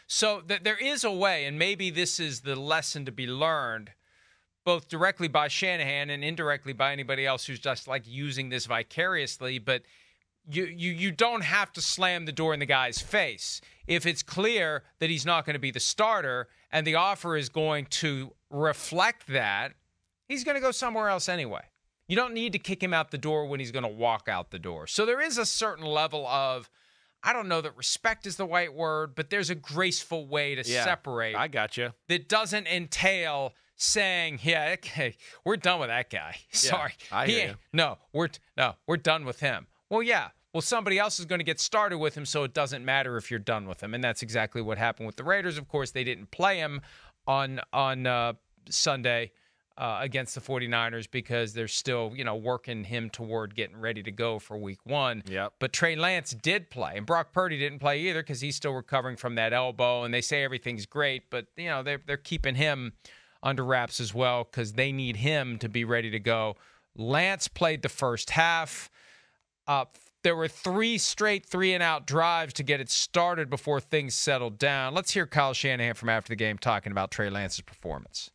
So there is a way, and maybe this is the lesson to be learned, both directly by Shanahan and indirectly by anybody else who's just like using this vicariously, but you don't have to slam the door in the guy's face. If it's clear that he's not going to be the starter and the offer is going to reflect that, he's going to go somewhere else anyway. You don't need to kick him out the door when he's going to walk out the door. So there is a certain level of, I don't know that respect is the right word, but there's a graceful way to separate. I got you. That doesn't entail saying, yeah, okay, we're done with that guy. Sorry. I hear you. No, we're done with him. Well, yeah. Well, somebody else is going to get started with him, so it doesn't matter if you're done with him. And that's exactly what happened with the Raiders. Of course, they didn't play him on Sunday against the 49ers because they're still, working him toward getting ready to go for week 1. Yep. But Trey Lance did play, and Brock Purdy didn't play either because he's still recovering from that elbow, and they say everything's great, but, they're keeping him under wraps as well because they need him to be ready to go. Lance played the first half. There were 3 straight 3-and-out drives to get it started before things settled down. Let's hear Kyle Shanahan from after the game talking about Trey Lance's performance.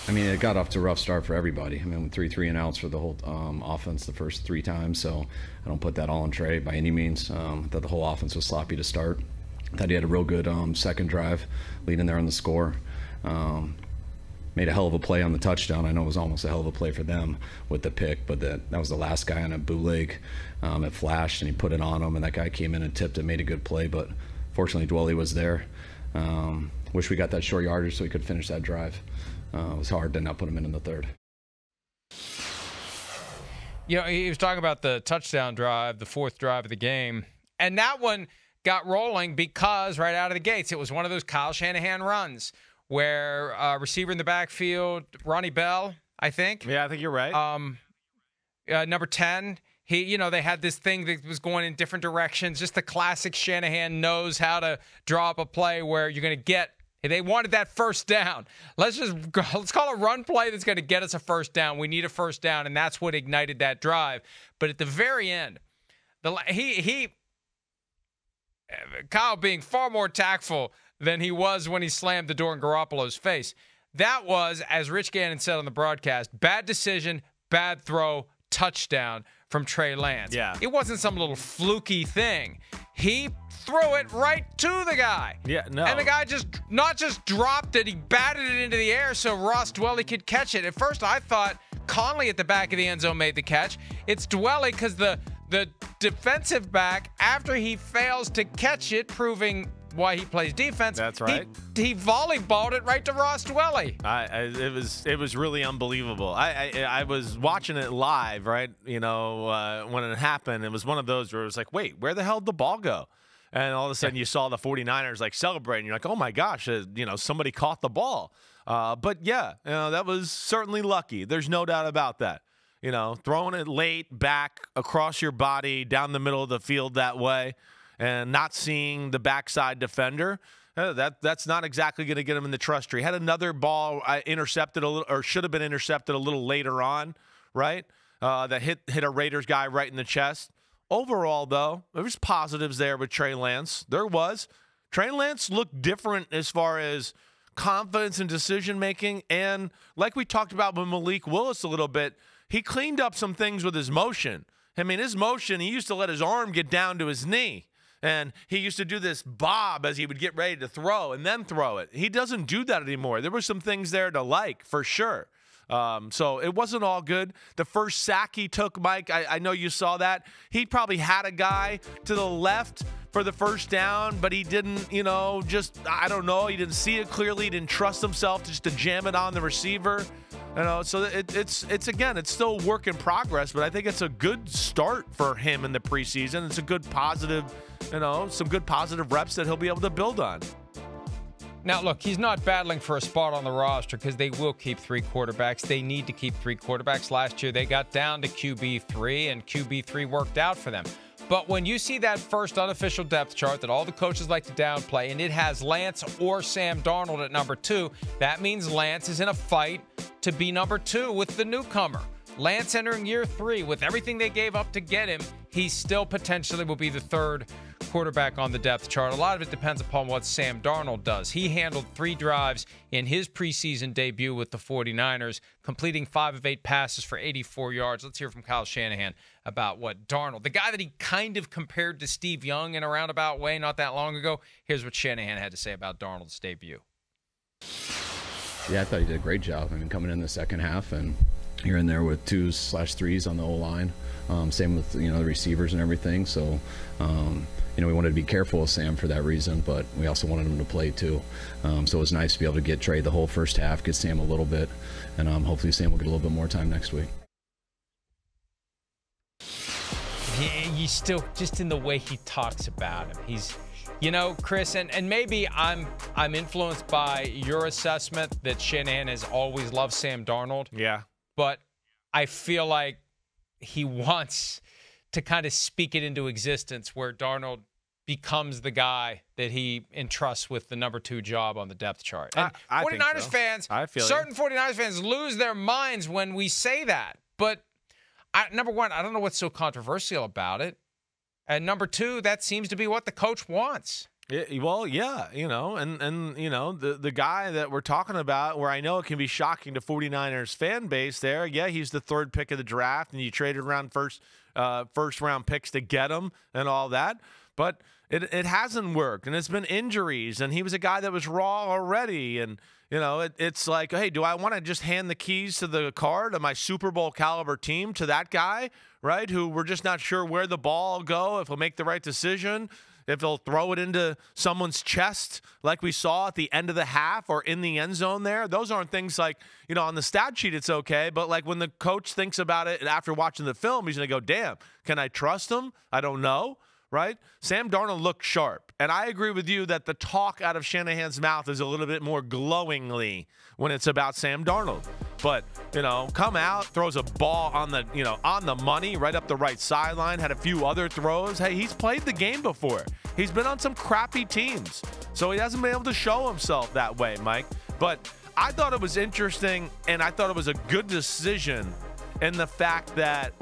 I mean, it got off to a rough start for everybody. I mean, 3-and-outs for the whole offense the first 3 times, so I don't put that all on Trey by any means. I thought the whole offense was sloppy to start. I thought he had a real good second drive leading there on the score. Made a hell of a play on the touchdown. I know it was almost a hell of a play for them with the pick, but that was the last guy on a bootleg. It flashed, and he put it on him, and that guy came in and tipped it, made a good play, but fortunately Dwelly was there. Wish we got that short yardage so he could finish that drive. It was hard to not put him in the third. He was talking about the touchdown drive, the 4th drive of the game, and that one got rolling because right out of the gates, it was one of those Kyle Shanahan runs where receiver in the backfield, Ronnie Bell, I think. Yeah, I think you're right. Number 10, they had this thing that was going in different directions. Just the classic Shanahan knows how to draw up a play where you're going to get. They wanted that first down. Let's call a run play that's going to get us a first down. We need a first down, and that's what ignited that drive. But at the very end, Kyle being far more tactful than he was when he slammed the door in Garoppolo's face. That was, as Rich Gannon said on the broadcast, bad decision, bad throw, touchdown from Trey Lance. Yeah. It wasn't some little fluky thing. He threw it right to the guy. Yeah, no. And the guy not just dropped it, he batted it into the air so Ross Dwelly could catch it. At first, I thought Conley at the back of the end zone made the catch. It's Dwelly because the defensive back, after he fails to catch it, proving why he plays defense. That's right. He volleyballed it right to Ross Dwelly. It was really unbelievable. I was watching it live, right? When it happened, it was one of those where it was like, wait, where the hell did the ball go? And all of a sudden you saw the 49ers like celebrating. You're like, oh my gosh, somebody caught the ball. But yeah, that was certainly lucky. There's no doubt about that. Throwing it late back across your body down the middle of the field that way, and not seeing the backside defender, that's not exactly going to get him in the trust tree. Had another ball intercepted a little, or should have been intercepted a little later on, right? That hit a Raiders guy right in the chest. Overall, though, there was positives there with Trey Lance. There was. Trey Lance looked different as far as confidence and decision-making, and like we talked about with Malik Willis a little bit, he cleaned up some things with his motion. I mean, his motion, he used to let his arm get down to his knee. And he used to do this bob as he would get ready to throw and then throw it. He doesn't do that anymore. There were some things there to like, for sure. So it wasn't all good. The first sack he took, Mike, I know you saw that. He probably had a guy to the left for the first down, but he didn't, I don't know. He didn't see it clearly. He didn't trust himself to jam it on the receiver. So it's again, it's still a work in progress, but I think it's a good start for him in the preseason. It's a good positive, some good positive reps that he'll be able to build on. Now, look, he's not battling for a spot on the roster because they will keep 3 quarterbacks. They need to keep 3 quarterbacks. Last year, they got down to QB3, and QB3 worked out for them. But when you see that first unofficial depth chart that all the coaches like to downplay, and it has Lance or Sam Darnold at number 2, that means Lance is in a fight to be number 2 with the newcomer. Lance entering year 3 with everything they gave up to get him, he still potentially will be the 3rd quarterback on the depth chart. A lot of it depends upon what Sam Darnold does. He handled 3 drives in his preseason debut with the 49ers, completing 5 of 8 passes for 84 yards. Let's hear from Kyle Shanahan about what Darnold, the guy that he kind of compared to Steve Young in a roundabout way not that long ago. Here's what Shanahan had to say about Darnold's debut. Yeah, I thought he did a great job. I mean, coming in the second half, and you're in there with 2/3s on the O-line. Same with, the receivers and everything. So, we wanted to be careful with Sam for that reason, but we also wanted him to play too. So it was nice to be able to get Trey the whole first half, get Sam a little bit, and hopefully Sam will get a little bit more time next week. Yeah, you still, just in the way he talks about him, he's, Chris, and maybe I'm influenced by your assessment that Shanahan has always loved Sam Darnold. Yeah. But I feel like he wants to kind of speak it into existence where Darnold becomes the guy that he entrusts with the number 2 job on the depth chart. And I 49ers think so. fans, certain 49ers fans lose their minds when we say that. But number one, I don't know what's so controversial about it. And number 2, that seems to be what the coach wants. Well, yeah, the guy that we're talking about, where I know it can be shocking to 49ers fan base there, yeah, he's the 3rd pick of the draft, and you traded around first-round picks to get him and all that. But it hasn't worked, and it's been injuries, and he was a guy that was raw already, and it's like, hey, do I want to just hand the keys to the car to my Super Bowl caliber team to that guy, right, who we're just not sure where the ball will go, if he'll make the right decision, if they'll throw it into someone's chest like we saw at the end of the half or in the end zone there? Those aren't things like, on the stat sheet it's okay, but like when the coach thinks about it after watching the film, he's going to go, damn, can I trust him? I don't know. Right? Sam Darnold looked sharp. And I agree with you that the talk out of Shanahan's mouth is a little bit more glowingly when it's about Sam Darnold. But, come out, throws a ball on the money, right up the right sideline, had a few other throws. Hey, he's played the game before. He's been on some crappy teams. So he hasn't been able to show himself that way, Mike. But I thought it was interesting, and I thought it was a good decision in the fact that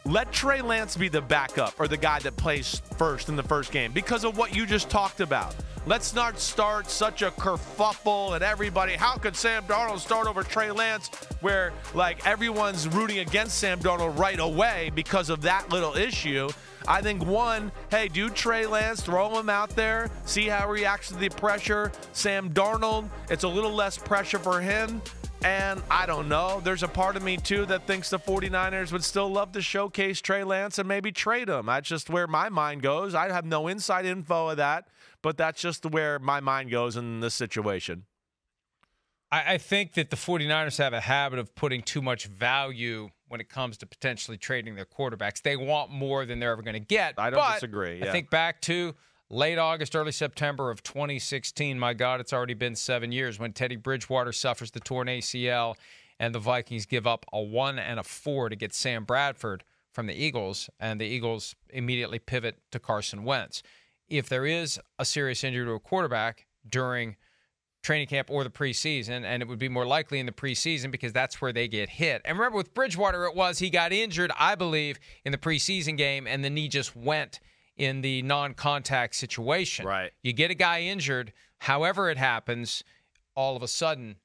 let Trey Lance be the backup or the guy that plays first in the first game because of what you just talked about. Let's not start such a kerfuffle and everybody, how could Sam Darnold start over Trey Lance, where like everyone's rooting against Sam Darnold right away because of that little issue. I think one, hey, do Trey Lance, throw him out there, see how he reacts to the pressure. Sam Darnold, it's a little less pressure for him. And I don't know. There's a part of me, too, that thinks the 49ers would still love to showcase Trey Lance and maybe trade him. That's just where my mind goes. I have no inside info of that, but that's just where my mind goes in this situation. I think that the 49ers have a habit of putting too much value when it comes to potentially trading their quarterbacks. They want more than they're ever going to get. I don't disagree. Yeah. I think back to late August, early September of 2016. My God, it's already been 7 years when Teddy Bridgewater suffers the torn ACL and the Vikings give up a 1 and a 4 to get Sam Bradford from the Eagles, and the Eagles immediately pivot to Carson Wentz. If there is a serious injury to a quarterback during training camp or the preseason, and it would be more likely in the preseason because that's where they get hit. And remember with Bridgewater, he got injured, I believe, in the preseason game, and the knee just went in the non-contact situation. Right. You get a guy injured, however it happens, all of a sudden,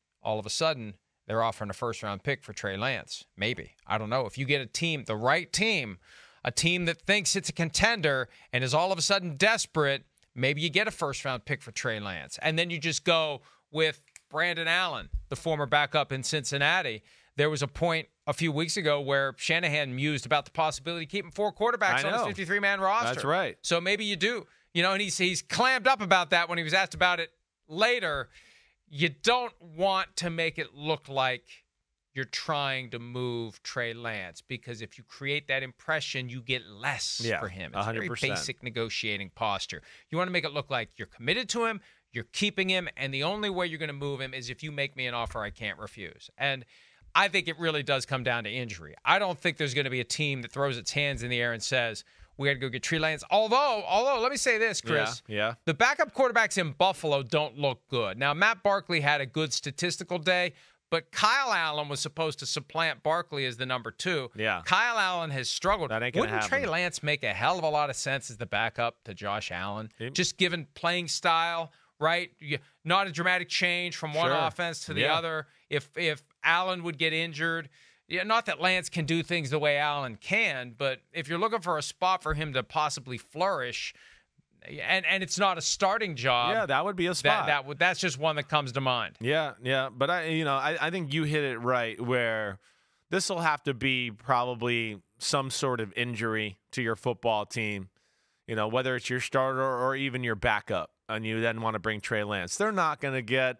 they're offering a first-round pick for Trey Lance. Maybe. I don't know. If you get a team, the right team, a team that thinks it's a contender and is all of a sudden desperate, maybe you get a first-round pick for Trey Lance. And then you just go with Brandon Allen, the former backup in Cincinnati. There was a point a few weeks ago where Shanahan mused about the possibility of keeping 4 quarterbacks on his 53-man roster. That's right. So maybe you do. And he's clammed up about that when he was asked about it later. You don't want to make it look like you're trying to move Trey Lance, because if you create that impression, you get less for him. It's 100%. A very basic negotiating posture. You want to make it look like you're committed to him, you're keeping him, and the only way you're going to move him is if you make me an offer I can't refuse. And I think it really does come down to injury. I don't think there's going to be a team that throws its hands in the air and says, we got to go get Trey Lance. Although, let me say this, Chris. Yeah. The backup quarterbacks in Buffalo don't look good. Now, Matt Barkley had a good statistical day, But Kyle Allen was supposed to supplant Barkley as the number 2. Yeah. Kyle Allen has struggled. That ain't gonna Wouldn't happen. Trey Lance make a hell of a lot of sense as the backup to Josh Allen? Just given playing style, right? Not a dramatic change from one offense to the other. If Allen would get injured, not that Lance can do things the way Allen can, but if you're looking for a spot for him to possibly flourish, and it's not a starting job. Yeah, that would be a spot. That's just one that comes to mind. Yeah. But I think you hit it right where this will have to be probably some sort of injury to your football team, whether it's your starter or even your backup, and you then want to bring Trey Lance. They're not going to get,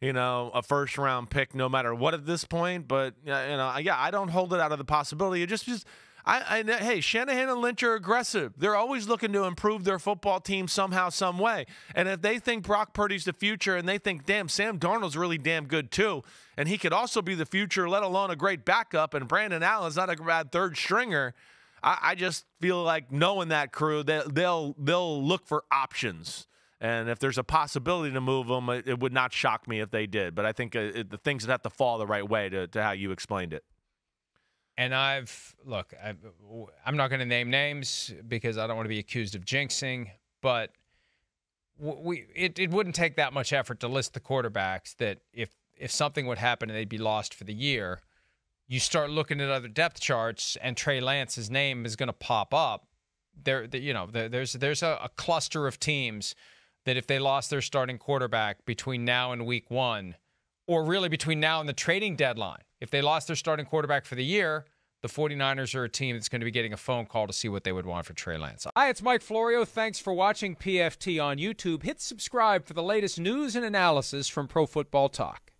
a first-round pick no matter what at this point. But, I don't hold it out of the possibility. It just hey, Shanahan and Lynch are aggressive. They're always looking to improve their football team somehow, some way. And if they think Brock Purdy's the future and they think, damn, Sam Darnold's really damn good too, and he could also be the future, let alone a great backup, and Brandon Allen's not a bad third stringer, I just feel like knowing that crew, they'll look for options. And if there's a possibility to move them, it would not shock me if they did. But I think the things would have to fall the right way to how you explained it. And I'm not going to name names because I don't want to be accused of jinxing, but it wouldn't take that much effort to list the quarterbacks that if something would happen and they'd be lost for the year, you start looking at other depth charts and Trey Lance's name is going to pop up. There's a cluster of teams that if they lost their starting quarterback between now and week 1, or really between now and the trading deadline, if they lost their starting quarterback for the year, the 49ers are a team that's going to be getting a phone call to see what they would want for Trey Lance. Hi, it's Mike Florio. Thanks for watching PFT on YouTube. Hit subscribe for the latest news and analysis from Pro Football Talk.